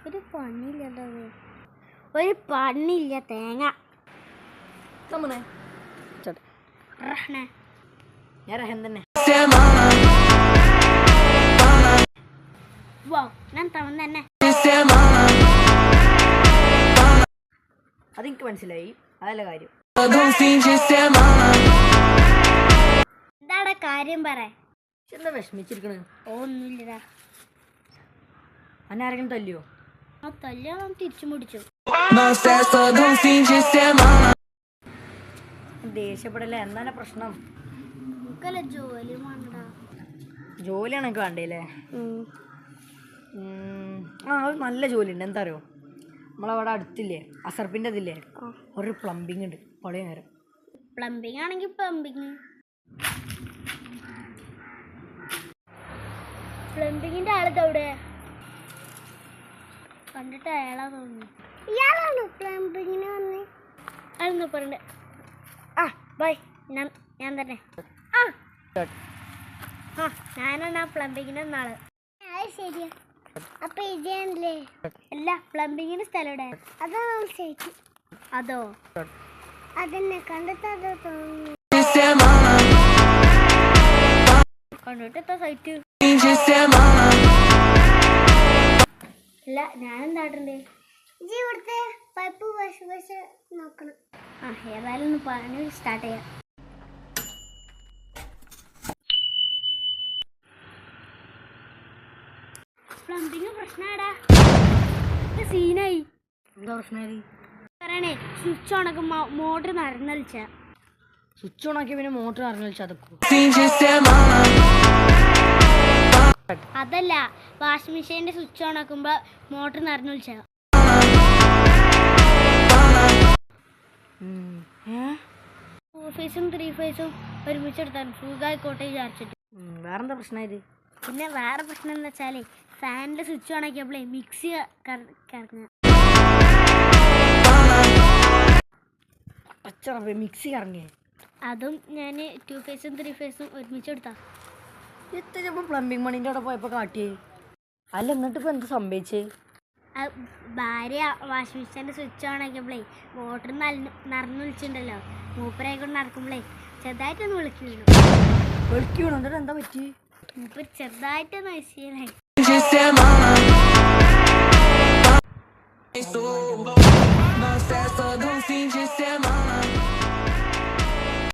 ഒരു പണിയില്ലല്ലോ, ഒരു പണിയില്ല തേങ്ങ. ഞാൻ തവൻ തന്നെ. അതെനിക്ക് മനസ്സിലായി, അതല്ല കാര്യം. എന്താടാ കാര്യം പറ. എന്താ വിഷമിച്ചിരിക്കണ? ഒന്നുമില്ലടാ. അന്നെ ആരെങ്കിലും തല്ലിയോ? ആ തല്ലിയാ തിരിച്ചു മുടിച്ചു. ദേഷ്യപ്പെടല്ലേ, എന്താണ് പ്രശ്നം? ജോലി വേണ്ടടാ. ജോലിയാണ് എനിക്ക് വേണ്ടല്ലേ? അത് നല്ല ജോലി ഉണ്ട്. എന്താ അറിയോ, നമ്മളവിടെ അടുത്തില്ലേ അസർപ്പിൻ്റെ ഇതില്ലേ, ഒരു പ്ലംബിങ് ഉണ്ട്. പഴയ നേരം പ്ലംബിങ് ആണെങ്കിൽ പ്ലംബിങ്ങിന്റെ ആളെവിടെ കണ്ടിട്ട് അയാളാ തോന്നുന്നു. ഇയാളാണ് പ്ലംബിങ്ങിന് വന്നേ. അതൊന്നും പറയണ്ട. ആ ബൈ, ഞാൻ തന്നെ. ഞാനാണ് പ്ലംബിങ്ങിന് നാളെ. ശരിയാ. അപ്പൊ ഇതല്ലേ അല്ല പ്ലംബിങ്ങിന്റെ സ്ഥലം ഇവിടെ. അതോ അതന്നെ കണ്ടിട്ട് തോന്നുന്നു. കണ്ടിട്ട് സൈറ്റ് അല്ല. ഞാനെന്താട്ടുണ്ട് ഇവിടുത്തെ പൈപ്പ് നോക്കണം. ഏതായാലും ഒന്ന് പണി സ്റ്റാർട്ട് ചെയ്യാം. പ്ലംബിങ് പ്രശ്നമാടാ, സീനായി. എന്താ പ്രശ്നമായി പറയണേ? സ്വിച്ച് ഓണാക്കി മോട്ടർ നിറഞ്ഞളിച്ച. സ്വിച്ച് ഓണാക്കി പിന്നെ മോട്ടർ നിറഞ്ഞളിച്ച അതൊക്കെ. അതല്ല, വാഷിംഗ് മെഷീന്റെ സ്വിച്ച് ഓണാക്കുമ്പോ മോട്ടർ നിറഞ്ഞളിച്ച. 4 ഫേസും 3 ഫേസും ഒരുമിച്ചെടുത്താണ് സുഖമായിക്കോട്ടെ വിചാരിച്ചിട്ട്. വേറെന്താ പ്രശ്നമായത്? പിന്നെ വേറെ പ്രശ്നം എന്ന് വെച്ചാല് ഫാനിന്റെ സ്വിച്ച് ഓണാക്കിയപ്പോഴേ മിക്സി കറങ്ങുക. മിക്സി കറങ്ങി. അതും ഞാൻ 2 ഫേസും 3 ഫേസും ഒരുമിച്ചെടുത്താ. എത്ര പ്ലംബിങ് മണിൻ്റെ അവിടെ പോയപ്പോൾ കാട്ടിയേ? അല്ല, എന്നിട്ട് ഇപ്പം എന്ത് സംഭവിച്ചേ? ഭാര്യ വാഷിംഗ് മെഷീൻ്റെ സ്വിച്ച് ഓൺ ആക്കിയപ്പോഴേ മോട്ടർ നിറഞ്ഞു വിളിച്ചിട്ടുണ്ടല്ലോ. മൂപ്പരായിക്കൊണ്ട് നടക്കുമ്പോഴേ ചെറുതായിട്ടൊന്ന് വിളിച്ചു വീണു. എന്നിട്ട് എന്താ പറ്റി? മൂപ്പർ ചെറുതായിട്ടൊന്ന് വിഷയനായി. Não cessa, não finge ser mala.